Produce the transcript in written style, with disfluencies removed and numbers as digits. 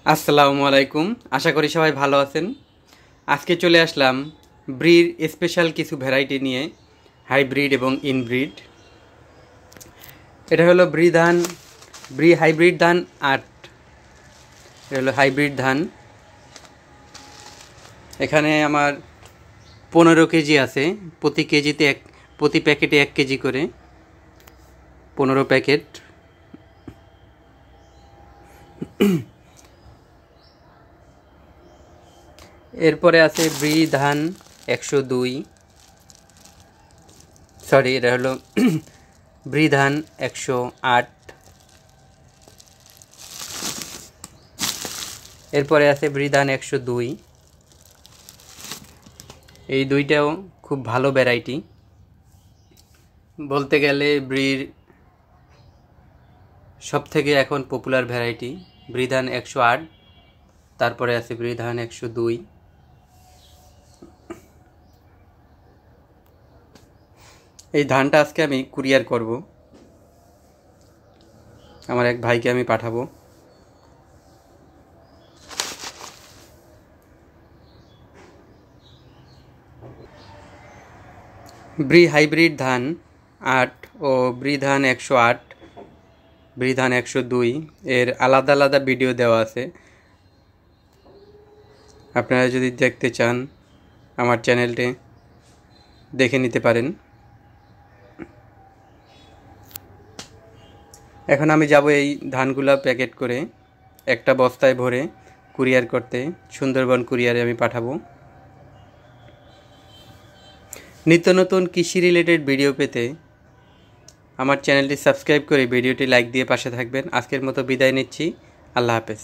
আসসালামু আলাইকুম। আশা করি সবাই ভালো আছেন। আজকে চলে আসলাম ব্রির স্পেশাল কিছু ভ্যারাইটি নিয়ে, হাইব্রিড এবং ইনব্রিড। এটা হলো ব্রি হাইব্রিড ধান ৮। এটা হলো হাইব্রিড ধান। এখানে আমার 15 কেজি আছে। প্রতি প্যাকেটে 1 কেজি করে, 15 প্যাকেট। এরপরে আছে ব্রি ধান 102। সরি, এটা হলো ব্রি ধান 108। এরপরে আছে ব্রি ধান 102। এই দুইটাও খুব ভালো ভ্যারাইটি। বলতে গেলে ব্রির সবথেকে এখন পপুলার ভ্যারাইটি ব্রি ধান 108। তারপরে আছে ব্রি ধান 102। এই ধানটা আজকে আমি কুরিয়ার করব, আমার এক ভাইকে আমি পাঠাবো। ব্রি হাইব্রিড ধান 8 ও ব্রি ধান 108, ব্রি ধান 102 এর আলাদা আলাদা ভিডিও দেওয়া আছে। আপনারা যদি দেখতে চান আমার চ্যানেলটি দেখে নিতে পারেন। এখন আমি যাব এই ধানগুলা প্যাকেট করে একটা বস্তায় ভরে কুরিয়ার করতে, সুন্দরবন কুরিয়ারে আমি পাঠাবো। নিত্য নতুন কৃষি রিলেটেড ভিডিও পেতে আমার চ্যানেলটি সাবস্ক্রাইব করে ভিডিওটি লাইক দিয়ে পাশে থাকবেন। আজকের মতো বিদায় নিচ্ছি। আল্লাহ হাফেজ।